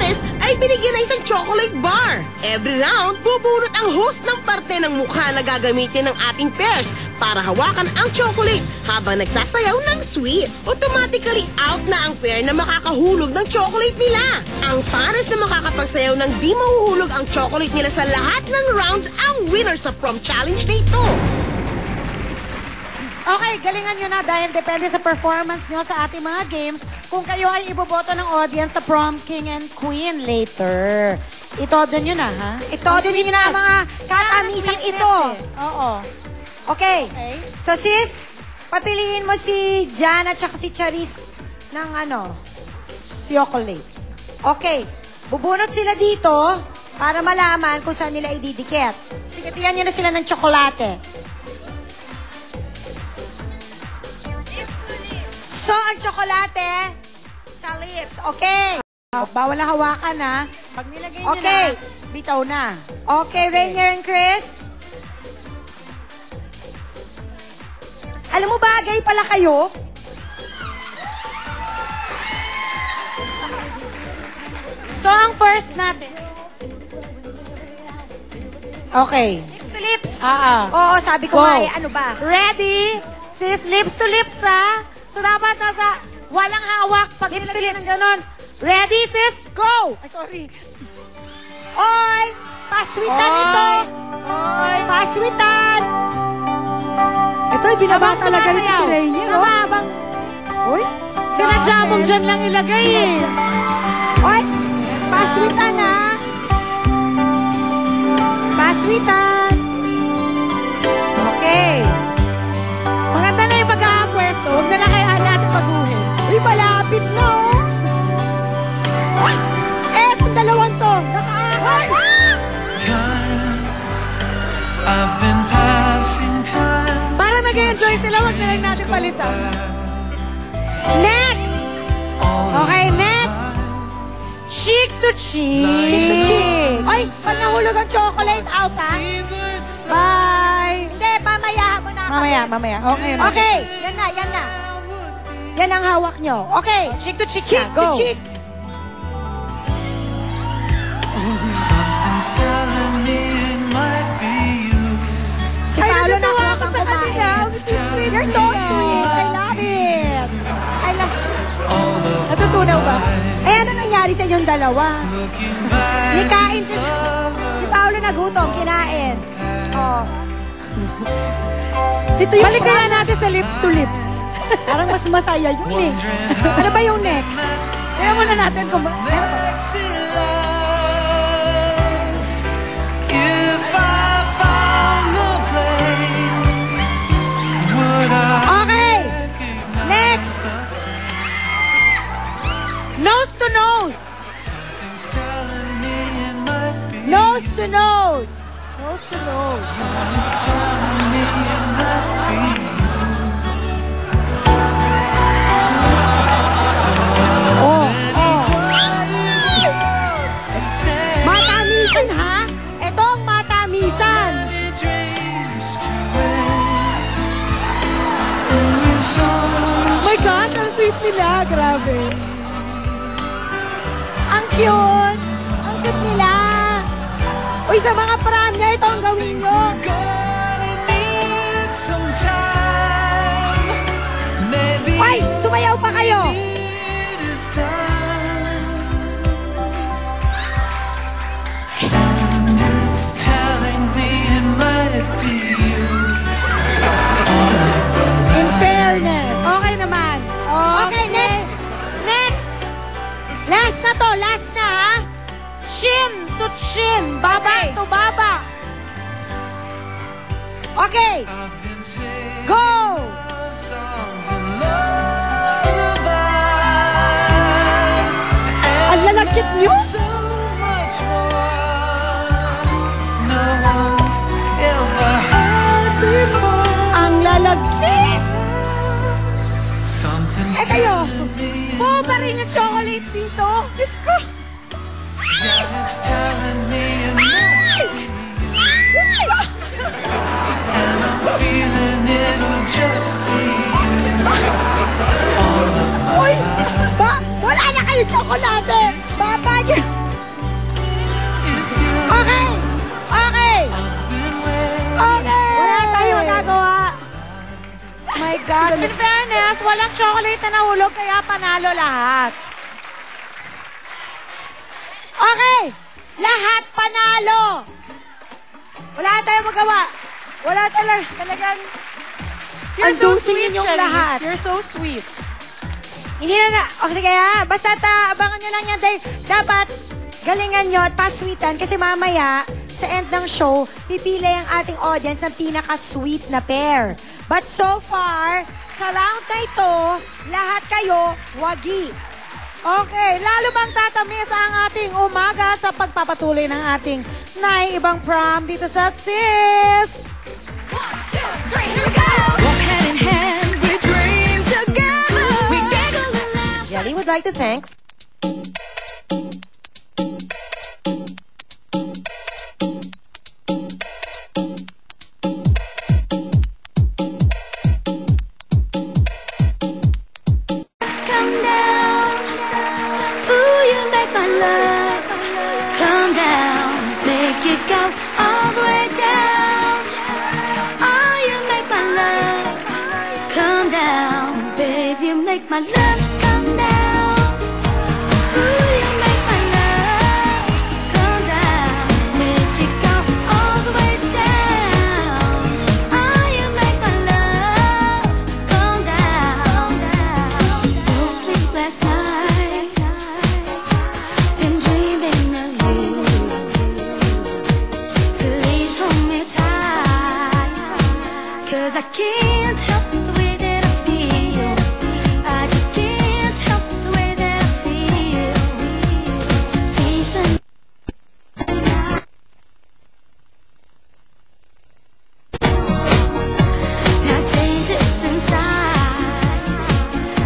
Chris ay binigyan ng isang chocolate bar. Every round, bubunot ang host ng parte ng mukha na gagamitin ng ating pairs para hawakan ang chocolate habang nagsasayaw ng sweet. Automatically out na ang pair na makakahulog ng chocolate nila. Ang pares na makakapagsayaw ng di mahuhulog ang chocolate nila sa lahat ng rounds ang winner sa prom challenge na ito. Okay, galingan nyo na dahil depende sa performance nyo sa ating mga games kung kayo ay iboboto ng audience sa prom king and queen later. Itodo nyo na, ha? Itodo nyo na mga katamisang ito. Oo. Okay. So sis, papiliin mo si Jan at saka si Charis ng chocolate. Okay. Bubunot sila dito para malaman kung saan nila ididikit. Sige, pilihan nyo na sila ng tsokolate. So, ang tsokolate sa lips. Okay. Bawal na hawakan, ha? Pag nilagay nyo Okay. na, bitaw na. Okay, Rainier and Chris. Alam mo, bagay pala kayo. So, ang first natin. Okay. Lips to lips. Oo, sabi ko Go. nga, ano ba? Ready? Sis, lips to lips, ha? So, dapat nasa walang hawak pag Lips to nilagay lips. ng ganon. Ready, sis? Go! Ay, sorry. Oy! Paswitan ito! Oy! Paswitan! Ito, binaba talaga rin si Rainier, oh. Habang Uy, sinadya mong dyan lang ilagay, eh. Oy! Paswitan, ha? Paswitan! Okay. Maganda na yung pag-aapwesto. Huwag na lang kayaan natin baguhin. Uy, malapit na, oh! Ay! Etong dalawang to! Nakaahal! Time, I've been passing time. Para nag-enjoy sila, huwag na lang natin palitan. Next! Okay, next! Cheek to cheek. Cheek to cheek. Ay, pag nahulog ang chocolate, out, ha? Bye! Hindi, mamaya mo na. Mamaya. Okay. Okay, yan na. Yan ang hawak nyo. Okay, Cheek to cheek cheek na. to Go. cheek. Something's telling me it might be you. Si Paolo na natutuwa ako ako sa kumain. kanila. Sweet. You're so sweet. I love it. I love Natutunaw ba? Eh, ano nangyari sa inyong dalawa? Looking back, Nikain si Paolo nagutom, kinain. Oh. Ito yung Balik kaya natin sa lips to lips. Parang mas masaya yun, eh. Ano ba yung next? Kaya muna natin kung ba... if I found the place, would I Okay. Next. Nose to nose. Something's telling me it might be Nose to nose. Nose to nose. It's telling me it might be you. Oh. It's to take Matamisan, ha? Ito ang matamisan. many dreams to wake. And with so much My gosh, ang sweet nila. Grabe. Ang cute. Ang cute nila. Uy, sa mga pram niya, ito ang gawin nyo. gonna need some time. Maybe Ay, sumayaw pa kayo. it is time. And it's telling me it might be you. In fairness. Okay naman. Okay, next. Next. Last na to, last na, ha? Chin to chin. Baba Okay. to baba. Okay, I've been singing go! songs and lullabies. Ang lalagkit niyo. So much more. No one's ever had before. Ang lalagkit. Something's Eh, kayo. telling me Buo pa rin yung chocolate dito. Diyos ko. yeah, it's telling me it must be you. And I'm feeling it'll just be you. All of Uy, wala na kayo tsokolate. Baba niyo. At in fairness, walang chocolate na nahulog, kaya panalo lahat. Okay! Lahat panalo! Wala tayong magawa. Wala talagang... You're so Andusing sweet, ninyong Charis. lahat. You're so sweet. Hindi na okay, sige ha. Basta abangan nyo lang yan dahil dapat galingan nyo at pasweetan kasi mamaya sa end ng show, pipili ang ating audience ng pinaka-sweet na pair. But so far, sa round na ito, lahat kayo wagi. Okay, lalo bang tatamis ang ating umaga sa pagpapatuloy ng ating naiibang prom dito sa Sis? Walk hand in hand, we dream together. We giggle and laugh. Jelly would like to thank Come down, ooh, you make my love come down, make it go all the way down. Oh, you make my love come down, baby, you make my love come down. Ooh, you make my love come down, make it go all the way down. Oh, you make my love come down. No sleepless nights, been dreaming of you. Please hold me tight, 'cause I can't help the way that I feel. I just can't help the way that I feel. Feeling now changes inside,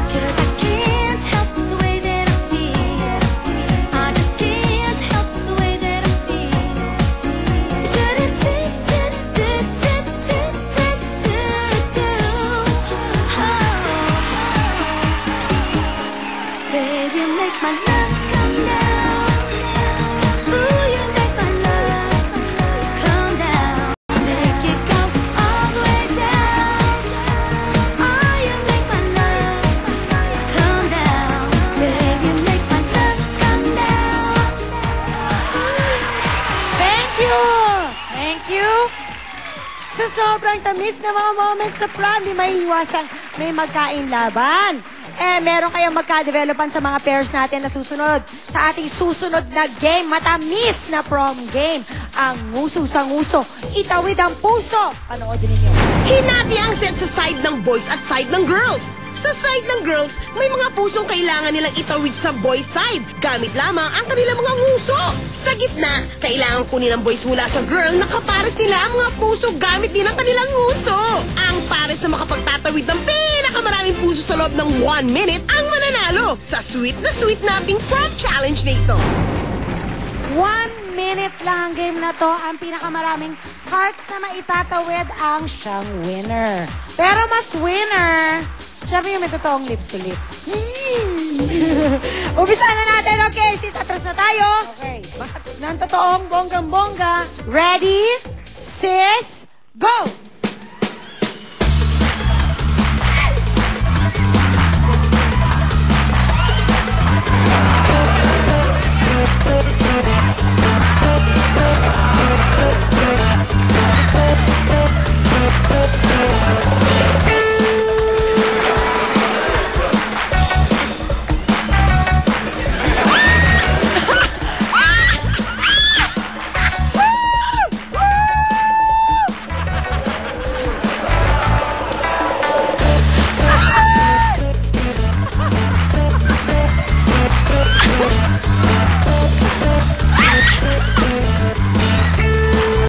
'cause I can't help the way that I feel. I just can't help the way that I feel. Baby, you make my love come down. Ooh, you make my love come down. Make it go all the way down. Oh, you make my love come down. Baby, you make my love come down. Thank you! Thank you! Sa sobrang tamis na mga moments sa prom, di maiiwasang may magkain laban. Meron kayong magka-developan sa mga pairs natin na susunod. Sa ating susunod na game, matamis na prom game. Ang nguso sa nguso, itawid ang puso. Panoodin ninyo. Hinati ang set sa side ng boys at side ng girls. Sa side ng girls, may mga pusong kailangan nilang itawid sa boys side. Gamit lamang ang kanilang mga nguso. Sa gitna, kailangan kunin ng boys mula sa girl na kapares nila ang mga puso gamit din ang kanilang nguso. Ang pares na makapagtatawid ng pinakamaraming puso sa loob ng 1 minute ang mananalo sa sweet nating prom challenge na ito. 1 minute lang ang game na to. Ang pinakamaraming hearts na maitatawid ang siyang winner. Pero mas winner, syempre yung may totoong lips to lips. Umpisa na natin. Okay, sis, atras na tayo. Okay. Ng totoong bonggang-bongga. Ready, sis, go!